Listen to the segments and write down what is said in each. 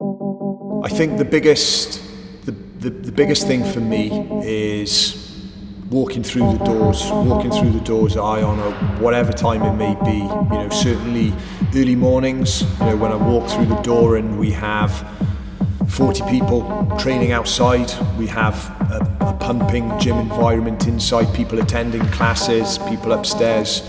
I think the biggest thing for me is walking through the doors at Ion, or whatever time it may be. Certainly early mornings, when I walk through the door and we have 40 people training outside, we have a pumping gym environment inside, people attending classes, people upstairs,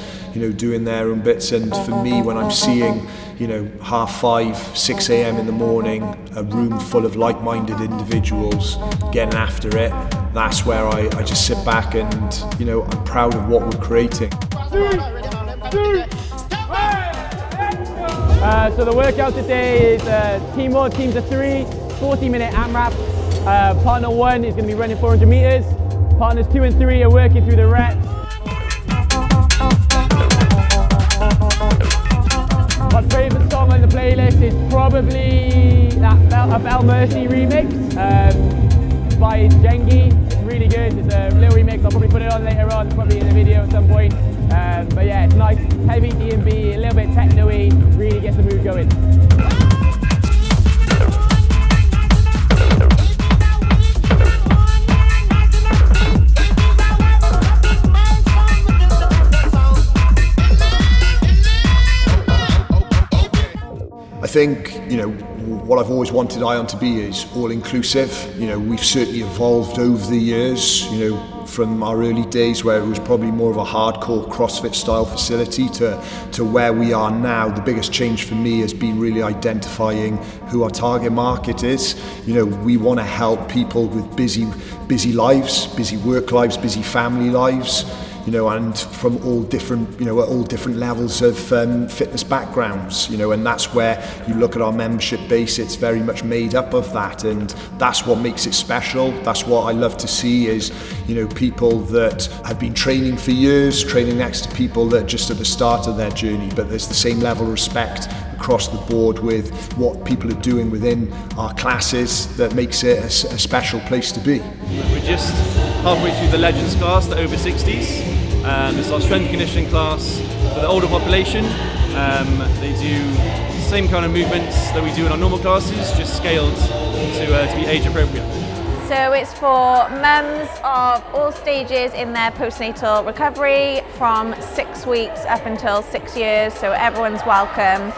doing their own bits. And for me, when I'm seeing 5:30, 6 a.m. in the morning, a room full of like-minded individuals getting after it, that's where I just sit back and, I'm proud of what we're creating. So the workout today is team 1, teams of 3, 40-minute AMRAP. Partner 1 is going to be running 400 meters. Partners 2 and 3 are working through the reps. My favourite song on the playlist is probably that Bell Mercy remix by Jengi. It's really good. It's a little remix. I'll probably put it on later on, probably in a video at some point. But yeah, it's nice, heavy D&B, a little bit techno-y, really gets the mood going. I think, what I've always wanted Ion to be is all-inclusive. We've certainly evolved over the years, from our early days where it was probably more of a hardcore CrossFit style facility to where we are now. The biggest change for me has been really identifying who our target market is. We want to help people with busy lives, busy work lives, busy family lives, and from all different, at all different levels of fitness backgrounds, and that's where you look at our membership base. It's very much made up of that, and that's what makes it special. That's what I love to see is, people that have been training for years, training next to people that are just at the start of their journey, but there's the same level of respect across the board with what people are doing within our classes that makes it a special place to be. We're just halfway through the Legends class, the over 60s. It's our strength and conditioning class for the older population. They do the same kind of movements that we do in our normal classes, just scaled to be age appropriate. So it's for mums of all stages in their postnatal recovery, from 6 weeks up until 6 years, so everyone's welcome.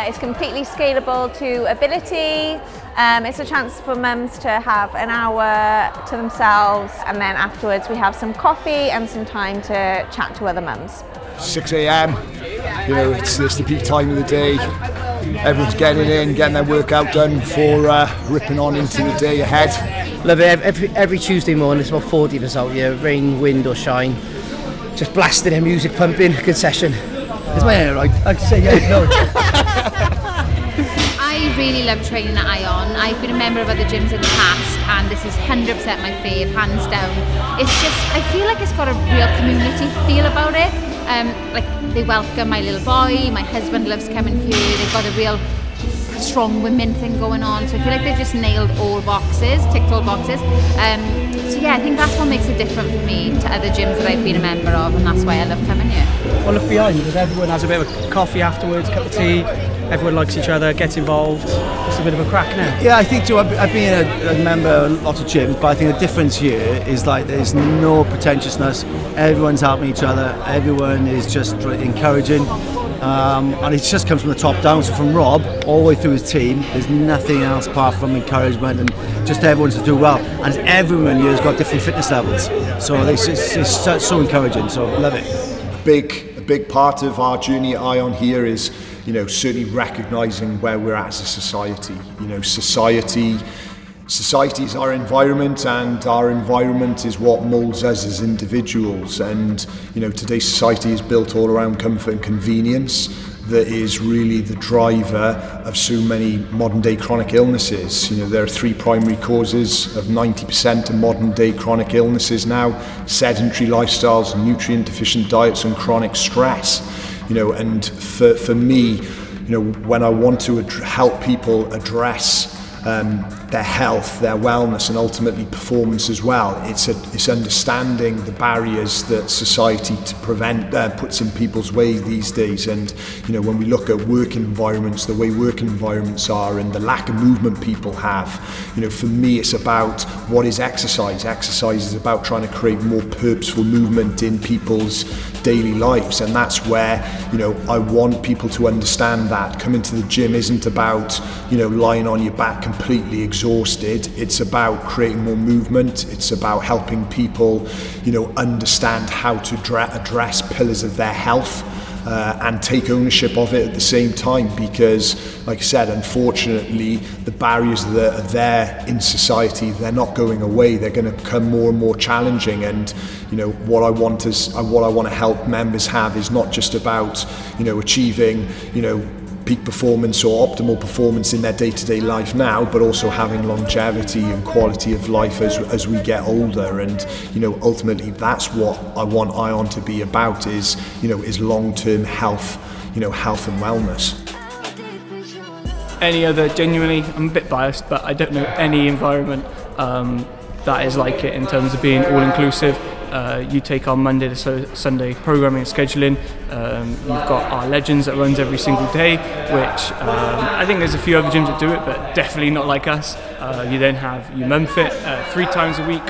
It's completely scalable to ability. It's a chance for mums to have an hour to themselves, and then afterwards we have some coffee and some time to chat to other mums. 6 a.m, it's the peak time of the day. Everyone's getting their workout done before ripping on into the day ahead. Love it. Every Tuesday morning, it's about 40 of us out here, rain, wind or shine, just blasting their music, pumping. Good session. Is my hair right? I can say yeah, no. I really love training at Ion. I've been a member of other gyms in the past, and this is 100% my fave, hands down. It's just, I feel like it's got a real community feel about it. Like they welcome my little boy, my husband loves coming here, they've got a real strong women thing going on, so I feel like they've just nailed all boxes, ticked all boxes. So yeah, I think that's what makes it different for me to other gyms that I've been a member of, and that's why I love coming here. Well, look behind you, everyone has a bit of a coffee afterwards, cup of tea, everyone likes each other, gets involved. It's a bit of a crack now. Yeah, I think too, I've been a member of a lot of gyms, but I think the difference here is like there's no pretentiousness, everyone's helping each other, everyone is just encouraging. And it just comes from the top down, so from Rob all the way through his team, there's nothing else apart from encouragement and just everyone to do well. And everyone here has got different fitness levels, so it's so encouraging, so love it. A big part of our journey at Ion here is, certainly recognising where we're at as a society. Society is our environment, and our environment is what moulds us as individuals. And today's society is built all around comfort and convenience. That is really the driver of so many modern day chronic illnesses. There are 3 primary causes of 90% of modern day chronic illnesses now: sedentary lifestyles, nutrient deficient diets, and chronic stress. And for me, when I want to help people address their health, their wellness, and ultimately performance as well. It's understanding the barriers that society puts in people's way these days. And when we look at working environments, the way working environments are, and the lack of movement people have, for me, it's about what is exercise. Exercise is about trying to create more purposeful movement in people's daily lives, and that's where I want people to understand that coming to the gym isn't about lying on your back completely exhausted. It's about creating more movement. It's about helping people understand how to address pillars of their health and take ownership of it at the same time, because like I said, unfortunately the barriers that are there in society, they're not going away. They're going to become more and more challenging, and what I want to help members have is not just about achieving peak performance or optimal performance in their day-to-day life now, but also having longevity and quality of life as we get older. And ultimately that's what I want ION to be about, is long-term health, health and wellness. Any other, genuinely, I'm a bit biased, but I don't know any environment that is like it in terms of being all-inclusive. You take our Monday to Sunday programming and scheduling. You've got our Legends that runs every single day, which I think there's a few other gyms that do it, but definitely not like us. You then have your Mum Fit 3 times a week,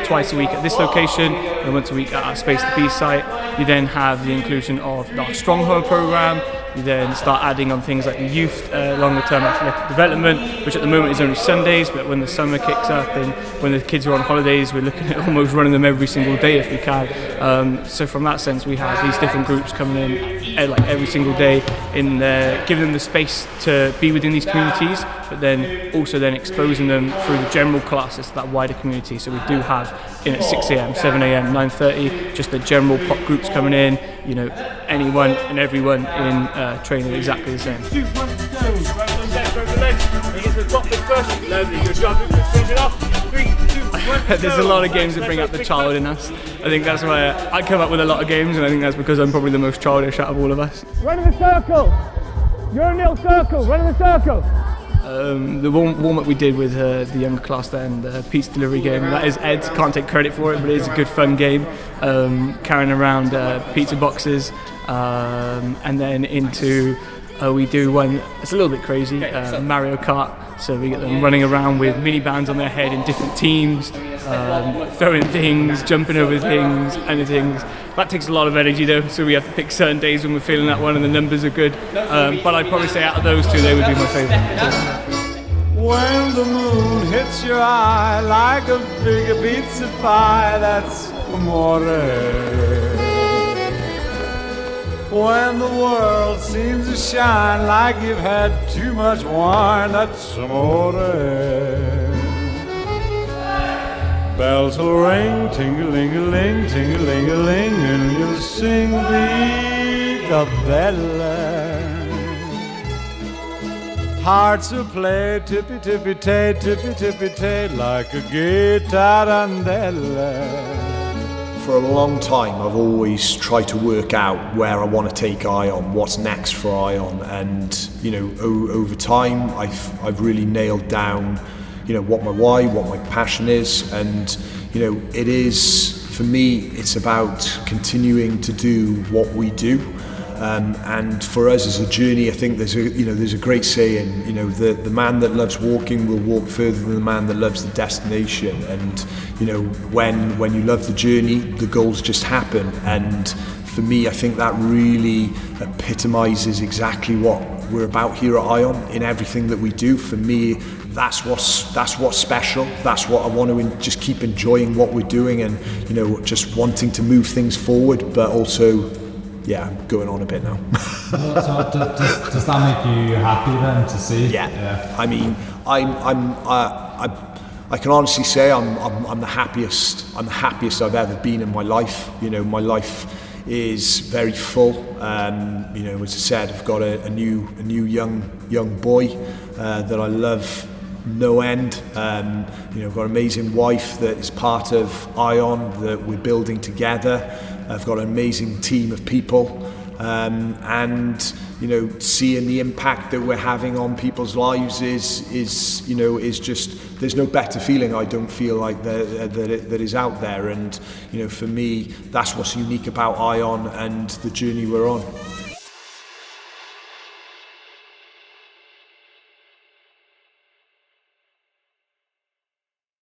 twice a week at this location, and once a week at our Space to Be site. You then have the inclusion of our Stronghold program. You then start adding on things like the youth longer term athletic development, which at the moment is only Sundays, but when the summer kicks up and when the kids are on holidays, we're looking at almost running them every single day if we can. So from that sense, we have these different groups coming in like every single day, in giving them the space to be within these communities, but then also then exposing them through the general classes to that wider community. So we do have in at 6 a.m, 7 a.m, 9:30, just the general pop groups coming in, anyone and everyone in training exactly the same. There's a lot of games that bring up the child in us. I think that's why I come up with a lot of games, and I think that's because I'm probably the most childish out of all of us. Run in the circle! You're in the circle, run in the circle! The warm-up we did with the younger class then, the pizza delivery game, that is Ed, can't take credit for it, but it is a good fun game, carrying around pizza boxes, and then into we do one, it's a little bit crazy, Mario Kart, so we get them running around with mini bands on their head in different teams, throwing things, jumping over things, anything. That takes a lot of energy though, so we have to pick certain days when we're feeling that one and the numbers are good, but I'd probably say out of those two, they would be my favourite. When the moon hits your eye like a big pizza pie, that's amore. When the world seems to shine like you've had too much wine, that's amore. Bells will ring, ting-a-ling-a-ling, ting-a-ling-a-ling, and you'll sing Vita Bella. Hearts will play tippy-tippy-tay, tippy-tippy-tay, like a guitarandella. For a long time, I've always tried to work out where I want to take ION, what's next for ION, and over time, I've really nailed down, what my why, what my passion is, and it is, for me, it's about continuing to do what we do. And for us as a journey, I think there's a great saying, the man that loves walking will walk further than the man that loves the destination. And when you love the journey, the goals just happen. And for me, I think that really epitomizes exactly what we're about here at ION in everything that we do. For me, that's what's special. That's what I want to just keep enjoying what we're doing, and just wanting to move things forward, but also. Yeah, I'm going on a bit now. So does that make you happy then to see? Yeah. I mean, I can honestly say I'm the happiest. I'm the happiest I've ever been in my life. My life is very full. As I said, I've got a new young boy that I love no end. I've got an amazing wife that is part of ION that we're building together. I've got an amazing team of people, and you know, seeing the impact that we're having on people's lives is just, there's no better feeling, I don't feel like, that is out there. And you know, for me, that's what's unique about Ion and the journey we're on.